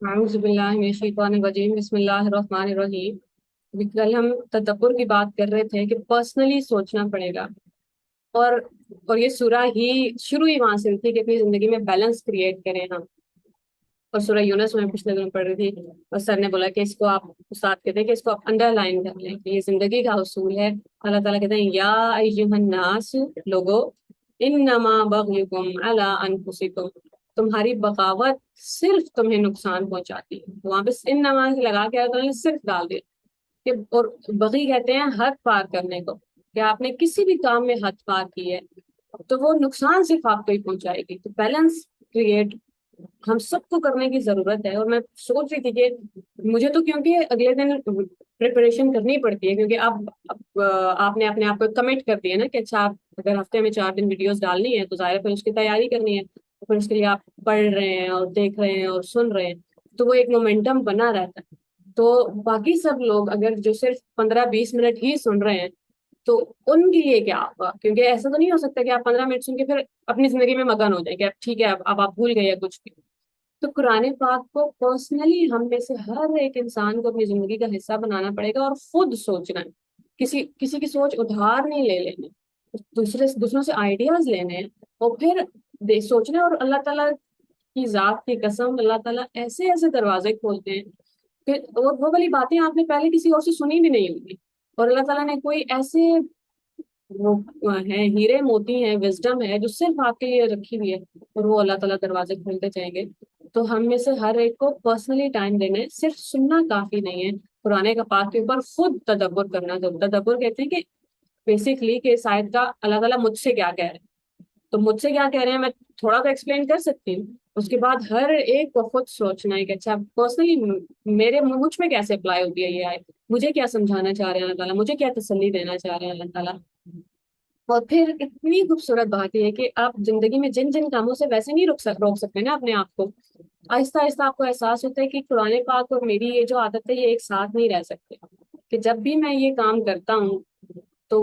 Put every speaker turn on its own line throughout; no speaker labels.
अऊज़ु बिल्लाहि मिनश शैतानिर रजीम बिस्मिल्लाहिर रहमानिर रहीम। अभी कल हम तदब्बुर की बात कर रहे थे कि पर्सनली सोचना पड़ेगा। और और ये सूरा ही शुरू ही वहां से हुई थी कि अपनी जिंदगी में बैलेंस क्रिएट करें हम। और सूरा यूनुस में पिछले दिनों पढ़ रही थी, और सर ने बोला कि इसको आप, उस्ताद कहते हैं कि इसको आप अंडरलाइन कर लें कि ये जिंदगी का उसूल है। अल्लाह ताला कहते हैं या अय्युहन नास, लोगो, इन्नमा बग़युकुम अला अनफुसिकुम, तुम्हारी बगावत सिर्फ तुम्हें नुकसान पहुंचाती है। तो वहां पे इन्नमा लगा के अल्लाह ताला ने सिर्फ डाल दिया कि, और बगी कहते हैं हद पार करने को, कि आपने किसी भी काम में हद पार की है तो वो नुकसान सिर्फ आपको ही पहुंचाएगी। तो बैलेंस क्रिएट हम सबको करने की जरूरत है। और मैं सोच रही थी कि मुझे तो, क्योंकि अगले दिन प्रिपरेशन करनी पड़ती है, क्योंकि अब आपने अपने आप को कमिट कर दिया ना कि अच्छा, आप अगर हफ्ते में 4 दिन वीडियोस डालनी है तो जाहिर है फिर उसकी तैयारी करनी है, तो फिर उसके लिए आप पढ़ रहे हैं और देख रहे हैं और सुन रहे हैं, तो वो एक मोमेंटम बना रहता है। तो बाकी सब लोग अगर जो सिर्फ 15-20 मिनट ही सुन रहे हैं, तो उनके लिए क्या होगा? क्योंकि ऐसा तो नहीं हो सकता कि आप 15 मिनट सुन के फिर अपनी जिंदगी में मगन हो जाए कि अब ठीक है, अब आप भूल गए या कुछ भी। तो कुरान पाक को पर्सनली हम में से हर एक इंसान को अपनी जिंदगी का हिस्सा बनाना पड़ेगा और खुद सोचना है। किसी किसी की सोच उधार नहीं ले लेनी, दूसरों से आइडियाज लेने हैं और फिर सोचना है। और अल्लाह ताला की जात की कसम, अल्लाह ताला ऐसे ऐसे दरवाजे खोलते हैं कि वो वाली बातें आपने पहले किसी और से सुनी भी नहीं होगी। और अल्लाह ताला ने कोई ऐसे वो है, हीरे मोती हैं, विजडम है जो सिर्फ आपके लिए रखी हुई है, और वो अल्लाह ताला दरवाजे खोलते जाएंगे। तो हम में से हर एक को पर्सनली टाइम देना है, सिर्फ सुनना काफी नहीं है। पुराने का पाक के ऊपर खुद तदब्बर करना जरूर। तदब्बर कहते हैं कि बेसिकली कि इस आयत का अल्लाह ताला मुझसे क्या कह रहे हैं। तो मुझसे क्या कह रहे हैं मैं थोड़ा तो एक्सप्लेन कर सकती हूँ, उसके बाद हर एक को खुद सोचना है कि अच्छा, पर्सनली मेरे मुझ में कैसे अप्लाई होती है ये आयत, मुझे क्या समझाना चाह रहे हैं अल्लाह ताला, मुझे क्या तसल्ली देना चाह रहे हैं अल्लाह ताला। और फिर इतनी खूबसूरत बात यह है कि आप जिंदगी में जिन जिन कामों से वैसे नहीं रोक सकते ना अपने आप को, आहिस्ता आहिस्ता आपको एहसास होता है कि कुरान पाक और मेरी ये जो आदत है ये एक साथ नहीं रह सकते। कि जब भी मैं ये काम करता हूँ तो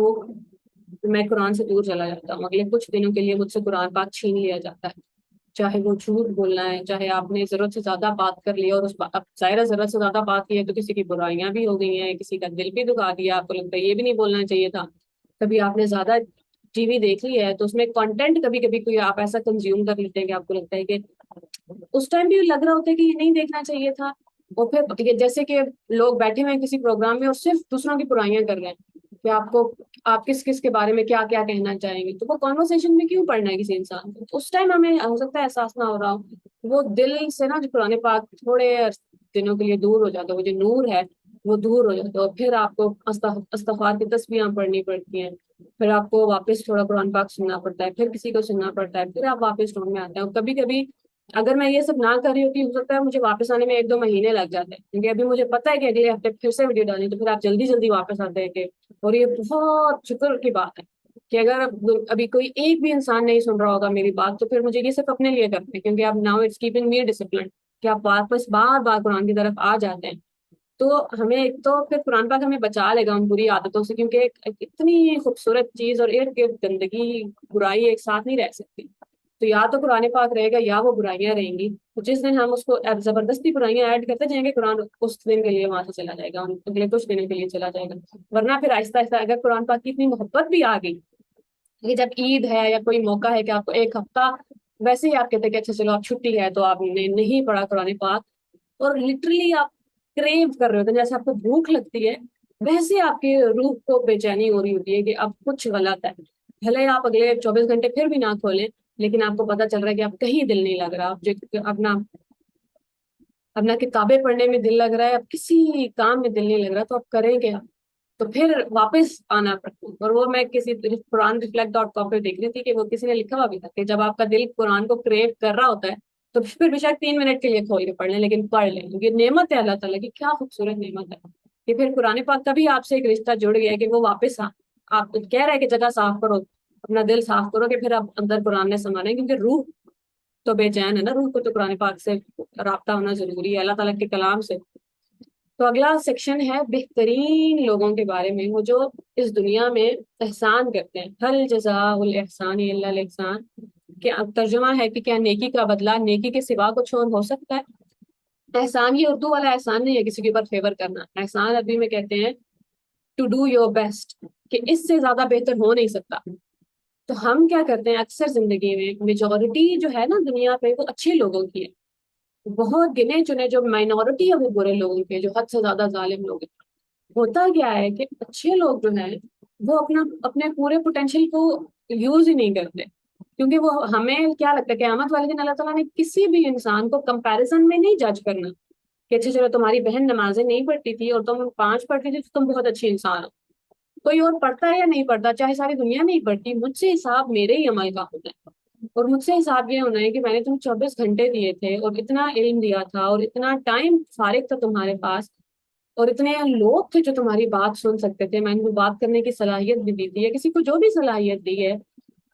मैं कुरान से दूर चला जाता हूँ, अगले कुछ दिनों के लिए मुझसे कुरान पाक छीन लिया जाता है। चाहे वो झूठ बोलना है, चाहे आपने जरूरत से ज्यादा बात कर ली, और अब जाहिर है जरूरत से ज्यादा बात की है तो किसी की बुराइयां भी हो गई हैं, किसी का दिल भी दुखा दिया, आपको लगता है ये भी नहीं बोलना चाहिए था। कभी आपने ज्यादा टीवी देख ली है तो उसमें कंटेंट कभी कभी कोई आप ऐसा कंज्यूम कर लेते हैं कि आपको लगता है कि उस टाइम भी लग रहा होता है कि ये नहीं देखना चाहिए था। और फिर जैसे कि लोग बैठे हुए हैं किसी प्रोग्राम में और सिर्फ दूसरों की बुराइयां कर रहे हैं कि आपको, आप किस किस के बारे में क्या क्या कहना चाहेंगे, तो वो कॉन्वर्सेशन में क्यों पढ़ना है किसी इंसान को? तो उस टाइम हमें हो सकता है एहसास ना हो रहा हो, वो दिल से ना जो पुराने पाक थोड़े दिनों के लिए दूर हो जाता है, वो जो नूर है वो दूर हो जाता है। और फिर आपको अस्तगफार की तस्बीहें पढ़नी पड़ती हैं, फिर आपको वापस थोड़ा कुरान पाक सुनना पड़ता है, फिर किसी को सुनना पड़ता है, फिर आप वापस ढूंढ में आते हैं। और कभी कभी अगर मैं ये सब ना कर रही होती, हो सकता है मुझे वापस आने में 1-2 महीने लग जाते हैं, क्योंकि अभी मुझे पता है कि अगले हफ्ते फिर से वीडियो डालनी, तो फिर आप जल्दी जल्दी वापस आते हैं कि, और ये बहुत शुक्र की बात है कि अगर अभी कोई एक भी इंसान नहीं सुन रहा होगा मेरी बात, तो फिर मुझे ये सिर्फ अपने लिए करते हैं, क्योंकि अब now it's keeping me discipline कि आप वापस बार बार कुरान की तरफ आ जाते हैं। तो हमें एक तो फिर कुरान पाक हमें बचा लेगा उन बुरी आदतों से, क्योंकि एक इतनी खूबसूरत चीज और इर्द गिर्द गंदगी बुराई एक साथ नहीं रह सकती। तो या तो कुरान पाक रहेगा या वो बुराइयां रहेंगी। तो जिस दिन हम उसको जबरदस्ती बुराइयां ऐड करते जाएंगे, कुरान उस दिन के लिए वहां से चला जाएगा, अगले कुछ दिनों के लिए चला जाएगा। वरना फिर आहिस्ता आहिस्ता अगर कुरान पाक की इतनी मोहब्बत भी आ गई कि जब ईद है या कोई मौका है कि आपको एक हफ्ता वैसे ही आप कहते हैं कि अच्छा चलो आप छुट्टी है, तो आपने नहीं पढ़ा कुरान पाक, और लिटरली आप क्रेव कर रहे होते हैं, जैसे आपको भूख लगती है वैसे आपकी रूह को बेचैनी हो रही होती है कि अब कुछ गलत है। भले आप अगले 24 घंटे फिर भी ना खोलें, लेकिन आपको पता चल रहा है कि आप कहीं दिल नहीं लग रहा, आप जो अपना अपना किताबें पढ़ने में दिल लग रहा है, अब किसी काम में दिल नहीं लग रहा, तो आप करें क्या? तो फिर वापस आना पड़ता है। और वो मैं किसी कुरान reflect.com पे देख रही थी कि वो किसी ने लिखा हुआ भी था कि जब आपका दिल कुरान को क्रेव कर रहा होता है, तो फिर बेशक 3 मिनट के लिए खोल के पढ़ लें, लेकिन पढ़ लें, क्योंकि नेमत है अल्लाह ताला की, क्या खूबसूरत नेमत है कि फिर कुरान पाक का भी आपसे एक रिश्ता जुड़ गया है कि वो वापस आप कह रहे हैं कि जगह साफ करो, अपना दिल साफ करो, कि फिर आप अंदर कुरान ने समाना है, क्योंकि रूह तो बेचैन है ना, रूह को तो कुरान पाक से राब्ता होना जरूरी है, अल्लाह ताला के कलाम से। तो अगला सेक्शन है बेहतरीन लोगों के बारे में, वो जो इस दुनिया में एहसान करते हैं। हल जज़ाउल एहसान इल्लल एहसान, क्या तर्जुमा है कि क्या नेकी का बदला नेकी के सिवा कुछ और हो सकता है? احسان یہ اردو والا احسان نہیں ہے کسی کے اوپر فیور کرنا، احسان عربی میں کہتے ہیں ٹو ڈو یور بیسٹ، کہ اس سے زیادہ بہتر ہو نہیں سکتا۔ تو ہم کیا کرتے ہیں اکثر زندگی میں، میجورٹی جو ہے نا دنیا پہ وہ اچھے لوگوں کی ہے، بہت گنے چنے جو مائنورٹی ہے وہ برے لوگوں کے، جو حد سے زیادہ ظالم لوگ ہیں۔ ہوتا کیا ہے کہ اچھے لوگ جو ہیں وہ اپنے پورے پوٹینشیل کو یوز ہی نہیں کرتے، کیونکہ وہ ہمیں کیا لگتا ہے کہ قیامت والے دن اللہ تعالیٰ نے کسی بھی انسان کو کمپیریزن میں نہیں جج کرنا کہ اچھا چلو تمہاری بہن نمازیں نہیں پڑھتی تھی اور تم 5 پڑھتی تھی تو تم بہت اچھی انسان ہو، کوئی اور پڑھتا ہے یا نہیں پڑھتا، چاہے ساری دنیا نہیں پڑھتی، مجھ سے حساب میرے ہی عمل کا ہوتا ہے، اور مجھ سے حساب یہ ہونا ہے کہ میں نے تم 24 گھنٹے دیے تھے اور اتنا علم دیا تھا اور اتنا ٹائم فارغ تھا تمہارے پاس، اور اتنے لوگ تھے جو تمہاری بات سن سکتے تھے، میں ان کو بات کرنے کی صلاحیت بھی دی تھی، یا کسی کو جو بھی صلاحیت دی ہے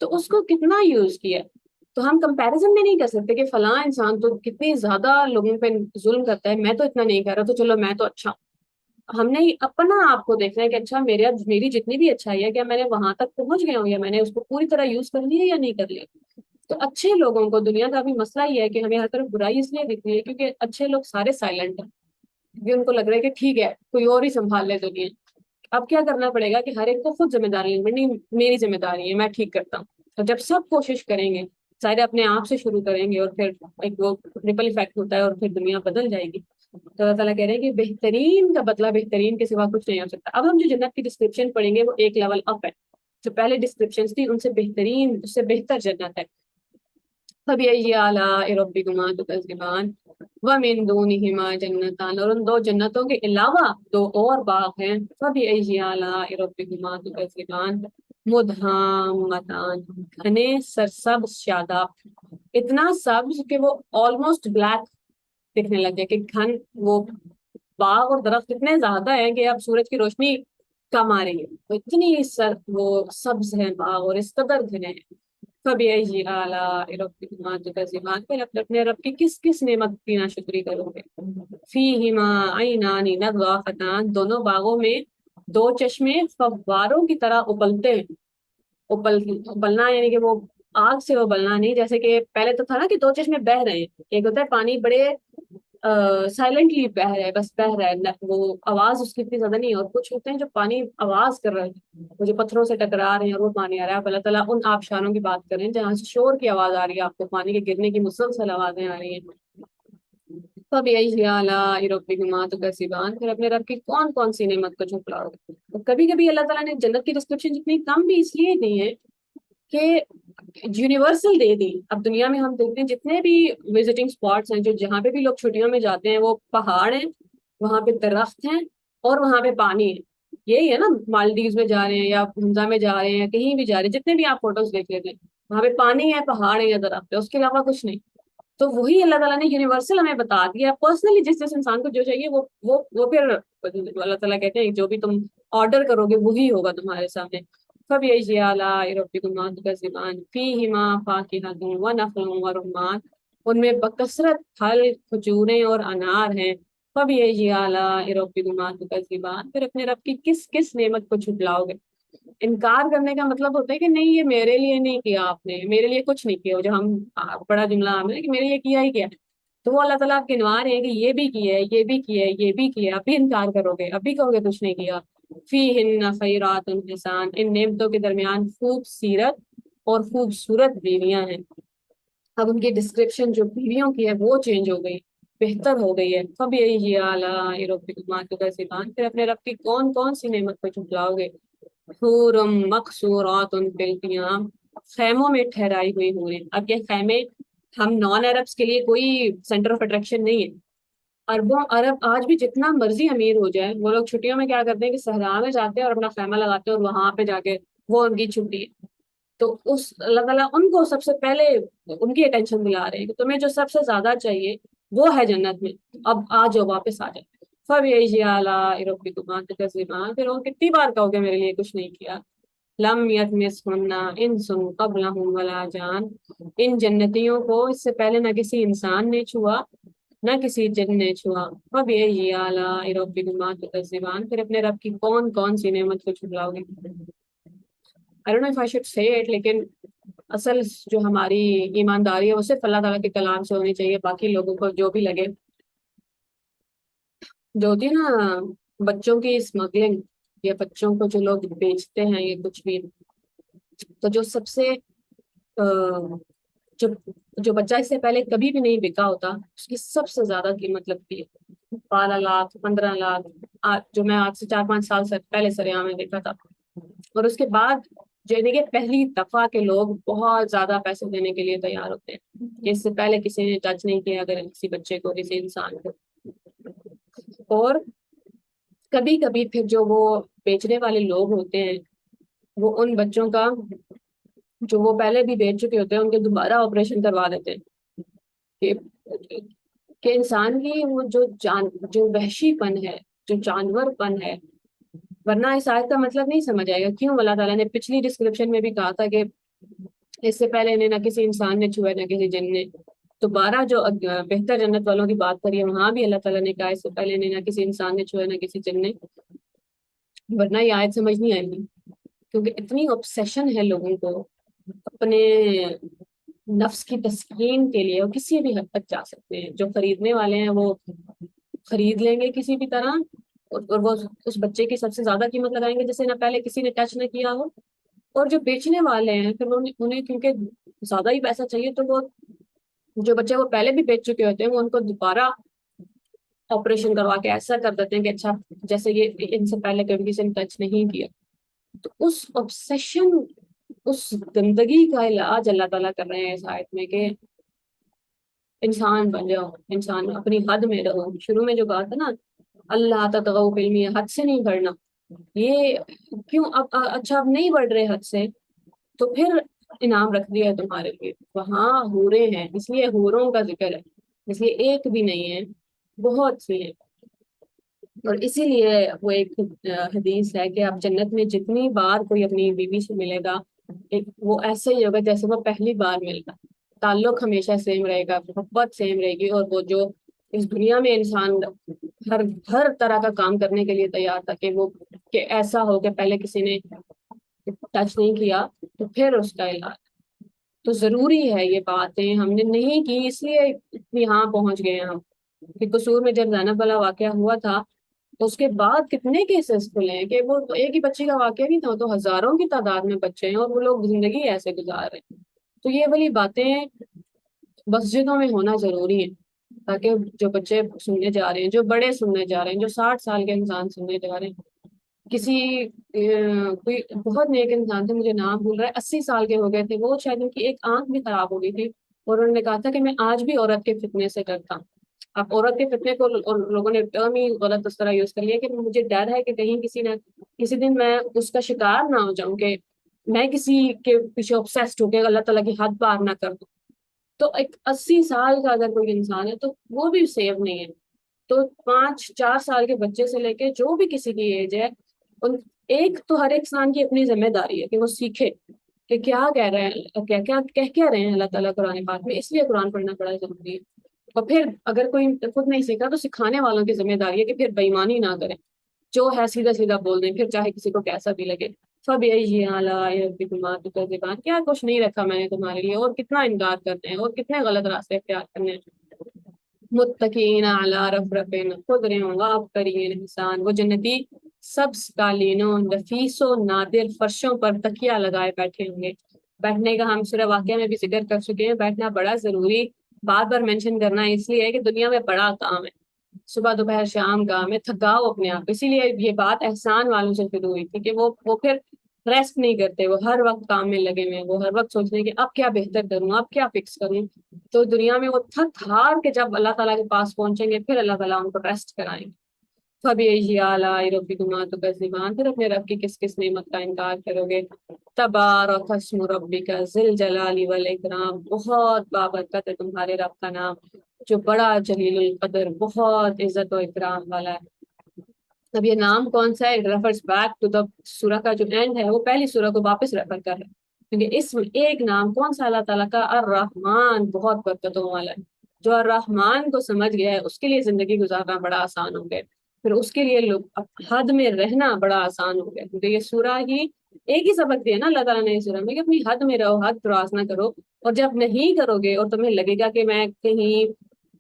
تو اس کو کتنا یوز کیا۔ تو ہم کمپیریزن میں نہیں کر سکتے کہ فلاں انسان تو کتنی زیادہ لوگوں پہ ظلم کرتا ہے، میں تو اتنا نہیں کر رہا، تو چلو میں تو اچھا ہوں۔ ہم نے اپنا آپ کو دیکھنا ہے کہ اچھا میری جتنی بھی اچھائی ہے کیا میں نے وہاں تک پہنچ گیا ہوں، یا میں نے اس کو پوری طرح یوز کر لیا یا نہیں کر لیا۔ تو اچھے لوگوں کو، دنیا کا بھی مسئلہ یہ ہے کہ ہمیں ہر طرف برائی اس لیے دکھتی ہے کیونکہ اچھے لوگ سارے سائلنٹ ہیں، کیونکہ ان کو لگ رہا ہے کہ ٹھیک ہے کوئی اور ہی سنبھال لے دنیا۔ اب کیا کرنا پڑے گا کہ ہر ایک کو خود ذمہ داری لینی، نہیں میری ذمہ داری ہے میں ٹھیک کرتا ہوں، اور جب سب کوشش کریں گے، سارے اپنے آپ سے شروع کریں گے، اور پھر ایک وہ ریپل ایفیکٹ ہوتا ہے اور پھر دنیا بدل جائے گی۔ تو اللہ تعالیٰ کہہ رہے ہیں کہ بہترین کا بدلہ بہترین کے سوا کچھ نہیں ہو سکتا۔ اب ہم جو جنت کی ڈسکرپشن پڑھیں گے وہ ایک لیول اپ ہے، جو پہلے ڈسکرپشن تھی ان سے بہترین، اس سے بہتر جنت ہے۔ فَبِأَيِّ آلَاءِ رَبِّكُمَا تُكَذِّبَانِ وَمِن دُونِهِمَا جَنَّتَانِ، اور ان دو جنتوں کے علاوہ دو اور باغ ہیں۔ فَبِأَيِّ آلَاءِ رَبِّكُمَا تُكَذِّبَانِ مُدْهَامَّتَانِ، گھنے سرسبز شاداب، اتنا سبز کہ وہ آلموسٹ بلیک دکھنے لگ گیا، کہ گھن وہ باغ اور درخت اتنے زیادہ ہیں کہ اب سورج کی روشنی کم آ رہی ہے، تو اتنی وہ سبز ہیں باغ اور اس قدر گھنے ہیں۔ فَبِأَيِّ آلَاءِ رَبِّكُمَا تُكَذِّبَانِ، پھر اپنے رب کی کس کس نعمت کی ناشکری کرو گے۔ فِيهِمَا عَيْنَانِ نَضَّاخَتَانِ، دونوں باغوں میں دو چشمے فواروں کی طرح ابلتے ہیں۔ ابلنا یعنی کہ وہ آگ سے ابلنا نہیں، جیسے کہ پہلے تو تھا نا کہ دو چشمے بہ رہے ہیں، ایک ہوتا ہے پانی بڑے سائلنٹلی بہ رہا ہے، بس بہ رہا ہے، وہ آواز اس کی اتنی زیادہ نہیں ہے، اور کچھ ہوتے ہیں جو پانی آواز کر رہے ہیں، وہ جو پتھروں سے ٹکرا رہے ہیں اور وہ پانی آ رہا ہے۔ اب اللہ تعالیٰ ان آبشاروں کی بات کریں جہاں سے شور کی آواز آ رہی ہے، آپ کو پانی کے گرنے کی مسلسل آوازیں آ رہی ہیں۔ فَبِأَيِّ آلَاءِ رَبِّكُمَا تُكَذِّبَانِ، پھر اپنے رب کی کون کون سی نعمت کو جھٹلاؤ گے۔ کبھی کبھی اللہ تعالیٰ نے جنت کی ڈسکرپشن جتنی کم بھی اس لیے دی ہے کہ یونیورسل دے دی۔ اب دنیا میں ہم دیکھتے ہیں جتنے بھی وزٹنگ اسپاٹس ہیں، جو جہاں پہ بھی لوگ چھٹیوں میں جاتے ہیں، وہ پہاڑ ہیں، وہاں پہ درخت ہیں، اور وہاں پہ پانی ہے۔ یہی ہے نا، مالدیوز میں جا رہے ہیں یا حمزہ میں جا رہے ہیں، کہیں بھی جا رہے ہیں، جتنے بھی آپ فوٹوز دیکھ لیتے ہیں وہاں پہ پانی ہے، پہاڑ ہے یا درخت ہے، اس کے علاوہ کچھ نہیں۔ تو وہی اللہ تعالیٰ نے یونیورسل ہمیں بتا دیا، پرسنلی جس جس انسان کو جو چاہیے وہ پھر اللہ تعالیٰ کہتے ہیں جو بھی تم آرڈر کرو گے وہی ہوگا تمہارے سامنے۔ فَبِأَيِّ آلَاءِ رَبِّكُمَا تُكَذِّبَانِ فِيهِمَا فَاكِهَةٌ وَنَخْلٌ وَرُمَّانٌ، ان میں بکثرت پھل، کھجوریں اور انار ہیں۔ فَبِأَيِّ آلَاءِ رَبِّكُمَا تُكَذِّبَانِ، پھر اپنے رب کی کس کس نعمت کو جھٹلاؤ گے۔ انکار کرنے کا مطلب ہوتا ہے کہ نہیں یہ میرے لیے نہیں کیا، آپ نے میرے لیے کچھ نہیں کیا، جو ہم بڑا جملہ ہم نے کہ میرے لیے کیا ہی کیا، تو وہ اللہ تعالیٰ آپ گنوا رہے ہیں کہ یہ بھی کیا ہے، یہ بھی کیا ہے، یہ بھی کیا ہے، اب بھی انکار کرو گے، اب بھی کہو گے کچھ نہیں کیا۔ فِيهِنَّ خَيْرَاتٌ حِسَانٌ، ان نعمتوں کے درمیان خوبصورت اور خوبصورت بیویاں ہیں۔ اب ان کی ڈسکرپشن جو بیویوں کی ہے وہ چینج ہو گئی، بہتر ہو گئی ہے۔ فَبِأَيِّ آلَاءِ رَبِّكُمَا تُكَذِّبَانِ، پھر اپنے رب کی کون کون سی نعمت کو جھٹلاؤ گے۔ حور مقصورات فی الخیام، خیموں میں ٹھہرائی ہوئی حوریں۔ اب یہ خیمے ہم نان عربس کے لیے کوئی سینٹر آف اٹریکشن نہیں ہے۔ عرب آج بھی جتنا مرضی امیر ہو جائے، وہ لوگ چھٹیوں میں کیا کرتے ہیں کہ صحرا میں جاتے ہیں اور اپنا خیمہ لگاتے ہیں، اور وہاں پہ جا کے وہ ان کی چھٹی ہے۔ تو اللہ تعالیٰ ان کو سب سے پہلے ان کی اٹینشن دلا رہے ہیں کہ تمہیں جو سب سے زیادہ چاہیے وہ ہے جنت میں، اب آ جاؤ، واپس آ جائے۔ فَبِأَيِّ آلَاءِ رَبِّكُمَا تُكَذِّبَانِ، پھر وہ کتنی بار کہو گے میرے لیے کچھ نہیں کیا۔ لم يطمثهن انس قبلهم ولا جان، ان جنتیوں کو اس سے پہلے نہ کسی انسان نے چھوا نہ کسی جن نے چھوا۔ فَبِأَيِّ آلَاءِ رَبِّكُمَا تُكَذِّبَانِ، پھر اپنے رب کی کون کون سی نعمت کو چھٹلاؤ گے۔ I don't know if I should say it، لیکن اصل جو ہماری ایمانداری ہے وہ صرف اللہ تعالیٰ کے کلام سے ہونی چاہیے، باقی لوگوں کو جو بھی لگے جو होती है ना बच्चों की स्मगलिंग, या बच्चों को जो लोग बेचते हैं ये कुछ भी, तो जो सबसे जो जो बच्चा इससे पहले कभी भी नहीं बिका होता उसकी सबसे ज्यादा कीमत लगती है, 12 लाख 15 लाख। जो मैं आज से 4-5 साल से पहले सरेआम में देखा था। और उसके बाद जो देखिए पहली दफा के लोग बहुत ज्यादा पैसे देने के लिए तैयार होते हैं कि इससे पहले किसी ने टच नहीं किया, अगर किसी बच्चे को, किसी इंसान को। और कभी कभी फिर जो वो बेचने वाले लोग होते हैं वो उन बच्चों का, जो वो पहले भी बेच चुके होते हैं, उनके दोबारा ऑपरेशन करवा देते हैं कि इंसान की वो जो वहशीपन है, जो जानवरपन है। वरना इस आयत का मतलब नहीं समझ आएगा क्यों अल्लाह ताला ने पिछली डिस्क्रिप्शन में भी कहा था कि इससे पहले इन्हें ना किसी इंसान ने छुआ ना किसी जिन ने। तो 12 जो बेहतर जन्नत वालों की बात करी है वहां भी अल्लाह ताला ने कहा इससे पहले इन्हें ना किसी इंसान ने छुआ ना किसी जिन ने। वरना ये आयत समझ नहीं आएगी, क्योंकि इतनी ऑब्सेशन है लोगों को अपने नफ्स की तस्कीन के लिए, और किसी भी हद तक जा सकते हैं। जो खरीदने वाले हैं वो खरीद लेंगे किसी भी तरह, और वो उस बच्चे की सबसे ज्यादा कीमत लगाएंगे जिसे ना पहले किसी ने टच ना किया हो। और जो बेचने वाले हैं फिर उन्हें क्योंकि ज्यादा ही पैसा चाहिए, तो वो जो बच्चे वो पहले भी बेच चुके होते हैं वो उनको दोबारा ऑपरेशन करवा के ऐसा कर देते हैं कि अच्छा जैसे ये इनसे पहले कभी किसी ने टच नहीं किया। तो उस ऑब्सेशन, उस गंदगी का इलाज अल्लाह ताला कर रहे हैं इस आयत में कि इंसान बन जाओ, इंसान अपनी हद में रहो। शुरू में जो कहा था ना, अल्लाह ततगौ फिल मियाह, हद से नहीं बढ़ना। ये क्यों अब अच्छा अब नहीं बढ़ रहे हद से, तो फिर इनाम रख दिया है तुम्हारे लिए, वहां हूरें हैं, इसलिए हूरों का जिक्र है। इसलिए एक भी नहीं है, बहुत सी है। और इसीलिए वो एक हदीस है कि आप जन्नत में जितनी बार कोई अपनी बीवी से मिलेगा, एक वो ऐसे ही होगा जैसे वो पहली बार मिलता। ताल्लुक हमेशा सेम रहेगा, मोहब्बत सेम रहेगी। और वो जो इस दुनिया में इंसान हर हर तरह का काम करने के लिए तैयार था कि वो कि ऐसा हो कि पहले किसी ने टच नहीं किया, तो फिर उसका इलाज। तो जरूरी है ये बातें हमने नहीं की, इसलिए यहाँ पहुंच गए हैं हम। कि कसूर में जब जैनब वाला वाकया हुआ था, तो उसके बाद कितने केसेस खुले हैं कि वो एक ही बच्ची का वाकया नहीं था, तो हजारों की तादाद में बच्चे हैं और वो लोग जिंदगी ऐसे गुजार रहे हैं। तो ये वाली बातें मस्जिदों में होना जरूरी है, ताकि जो बच्चे सुनने जा रहे हैं, जो बड़े सुनने जा रहे हैं, जो 60 साल के इंसान सुनने जा रहे हैं। किसी कोई बहुत नेक इंसान थे, मुझे नाम भूल रहा है, 80 साल के हो गए थे वो, शायद उनकी एक आंख भी खराब हो गई थी। और उन्होंने कहा था कि मैं आज भी औरत के फितने से डरता हूँ। अब औरत के फितने को और लोगों ने टर्म ही गलत उस तरह यूज कर लिया कि मुझे डर है कि कहीं किसी दिन मैं उसका शिकार ना हो जाऊं, कि मैं किसी के पीछे ऑब्सेस्ड होकर अल्लाह ताला की हद पार ना कर दूं। तो एक 80 साल का अगर कोई इंसान है तो वो भी सेव नहीं है। तो 5-4 साल के बच्चे से लेके जो भी किसी की एज है, उन एक तो हर एक इंसान की अपनी जिम्मेदारी है कि वो सीखे कि क्या कह रहे हैं, क्या क्या कह रहे हैं अल्लाह ताला कुरान पाक में। इसलिए कुरान पढ़ना बड़ा जरूरी है। और फिर अगर कोई खुद नहीं सीखा तो सिखाने वालों की जिम्मेदारी है कि फिर बेईमानी ना करें, जो है सीधा सीधा बोल दें, फिर चाहे किसी को कैसा भी लगे। सब यही जुबान, क्या कुछ नहीं रखा मैंने तुम्हारे लिए, और कितना इनकार करते हैं और कितने गलत रास्ते इख्तियार करने हैं। मुत्तकीन अला रफरफिन खुदरिन व अबकरीन इंसान, वो जन्नती सब्ज कालीनों नफीसों नादिर फर्शों पर तकिया लगाए बैठे होंगे। बैठने का हम सूरह वाक़िया में भी जिक्र कर चुके हैं, बैठना बड़ा जरूरी, बार बार मेंशन करना इसलिए है कि दुनिया में बड़ा काम है, सुबह दोपहर शाम काम है, थकाओ अपने आप। इसीलिए ये बात एहसान वालों से शुरू हुई थी कि वो फिर रेस्ट नहीं करते, वो हर वक्त काम में लगे हुए हैं, वो हर वक्त सोचते हैं कि अब क्या बेहतर करूं, अब क्या फिक्स करूं। तो दुनिया में वो थक हार के जब अल्लाह ताला के पास पहुंचेंगे, फिर अल्लाह ताला उनको रेस्ट कराएंगे। फबीही आलाई रब्बिकुमा तुकज़्ज़िबान, फिर अपने रब की किस किस नेमत का इनकार करोगे। तबारक अस्मु रब्बिका ज़िल जलाली वल इकराम, बहुत बाबरकत है तुम्हारे रब का नाम, जो बड़ा जलीलुल कदर, बहुत इज्जत और इकराम वाला है। अब ये नाम कौन सा है, रेफर्स बैक टू द सूरह का जो एंड है, वो पहली सूरह को वापस रेफर कर रहा है। क्योंकि इस एक नाम कौन सा अल्लाह ताला का, अर रहमान, बहुत बरकतों वाला है। जो अर रहमान को समझ गया है उसके लिए जिंदगी गुजारना बड़ा आसान हो गया, फिर उसके लिए लोग हद में रहना बड़ा आसान हो गया। क्योंकि ये सूरह ही एक ही सबक दिया ना अल्लाह ताला ने इस सूरह में कि अपनी हद में रहो, हद क्रॉस ना करो। और जब नहीं करोगे और तुम्हें लगेगा कि मैं कहीं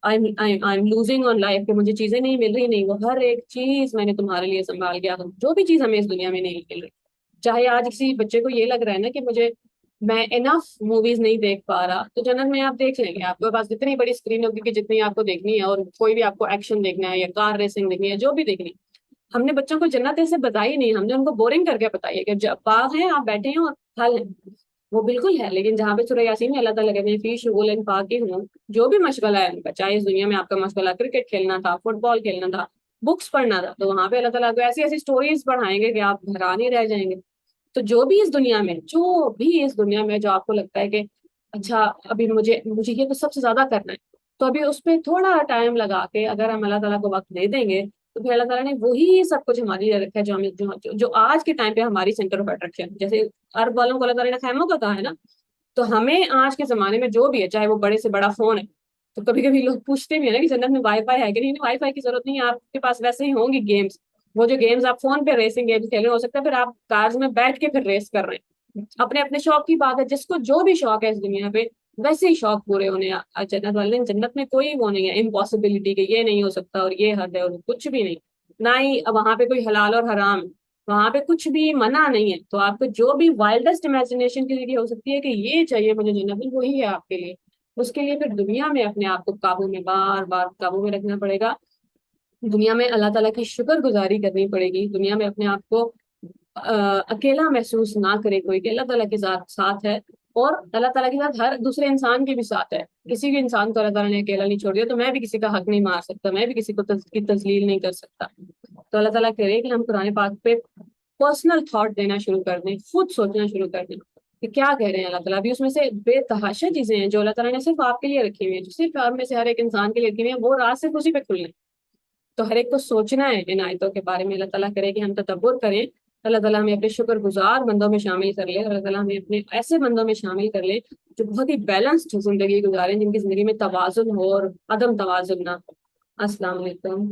I am losing on life, कि मुझे चीजें नहीं मिल रही, नहीं, वो हर एक चीज मैंने तुम्हारे लिए संभाल के, जो भी चीज हमें इस दुनिया में नहीं मिल रही। चाहे आज किसी बच्चे को ये लग रहा है ना कि मुझे, मैं इनफ मूवीज नहीं देख पा रहा, तो जन्नत में आप देख लेंगे, आपके पास जितनी बड़ी स्क्रीन होगी कि जितनी आपको देखनी है, और कोई भी आपको एक्शन देखना है या कार रेसिंग देखनी है, जो भी देखनी है। हमने बच्चों को जन्नत ऐसे बताई नहीं, हमने उनको बोरिंग करके बताई है कि बाग है, आप बैठे हैं और फल है। वो बिल्कुल है, लेकिन जहाँ पे सूरह यासीन में अल्लाह ताला कहते हैं फी शुगुलिन फाकिहून, जो भी मशगला है उनका, चाहे इस दुनिया में आपका मशगला क्रिकेट खेलना था, फुटबॉल खेलना था, बुक्स पढ़ना था, तो वहां पे अल्लाह ताला को ऐसी ऐसी स्टोरीज पढ़ाएंगे कि आप हैरान ही रह जाएंगे। तो जो भी इस दुनिया में, जो भी इस दुनिया में जो आपको लगता है कि अच्छा, अभी मुझे मुझे ये तो सबसे ज्यादा करना है, तो अभी उस पर थोड़ा टाइम लगा के अगर हम अल्लाह ताला को वक्त दे देंगे, तो फिर अल्लाह ताला ने वही सब कुछ हमारे लिए रखा है, जो हमें जो आज के टाइम पे हमारी सेंटर ऑफ अट्रैक्शन, जैसे अरब वालों को अल्लाह ताला ने खैमों का कहा है ना, तो हमें आज के जमाने में जो भी है, चाहे वो बड़े से बड़ा फोन है, तो कभी कभी लोग पूछते भी है ना कि जन्नत में वाईफाई है कि नहीं, वाईफाई की जरूरत नहीं है, आपके पास वैसे ही होंगी गेम्स। वो जो गेम्स आप फोन पे रेसिंग गेम्स खेल रहे हो सकता है फिर आप कार्स में बैठ के फिर रेस कर रहे हैं। अपने अपने शौक की बात है, जिसको जो भी शौक है इस दुनिया पे, वैसे ही शौक पूरे होने जन्नत वाले दिन। जन्नत में कोई वो नहीं है इम्पॉसिबिलिटी के, ये नहीं हो सकता और ये हद है और कुछ भी नहीं। ना ही वहां पे कोई हलाल और हराम है, वहां पे कुछ भी मना नहीं है। तो आपको जो भी वाइल्डेस्ट इमेजिनेशन के लिए हो सकती है कि ये चाहिए मुझे जन्नत में, वही है आपके लिए। उसके लिए फिर दुनिया में अपने आप को काबू में, बार बार काबू में रखना पड़ेगा। दुनिया में अल्लाह ताला की शुक्रगुजारी करनी पड़ेगी। दुनिया में अपने आप को अकेला महसूस ना करे कोई, कि अल्लाह ताला के साथ साथ है, और अल्लाह ताला के साथ हर दूसरे इंसान के भी साथ है। किसी भी इंसान को अल्लाह ताला ने अकेला नहीं छोड़ दिया, तो मैं भी किसी का हक नहीं मार सकता, मैं भी किसी को की तजलील नहीं कर सकता। तो अल्लाह ताला करे कि हम कुरान पाक पे पर्सनल थॉट देना शुरू कर दें, खुद सोचना शुरू कर दें कि क्या कह रहे हैं अल्लाह ताला। अभी उसमें से बेतहाशा चीजें हैं जो अल्लाह ताला ने सिर्फ आपके लिए रखी हुई है, जो सिर्फ आप में से हर एक इंसान के लिए रखी हुई है, वो रात सिर्फ उसी पे खुलना है। तो हर एक को सोचना है इन आयतों के बारे में। अल्लाह ताला करे कि हम तदब्बुर करें, अल्लाह ताला हमें अपने शुक्रगुजार बंदों में शामिल कर ले, अल्लाह ताला हमें अपने ऐसे बंदों में शामिल कर ले जो बहुत ही बैलेंस्ड जिंदगी गुजारें, जिनकी जिंदगी में तवाजुन हो और अदम तवाजुन ना हो। अस्सलाम वालेकुम।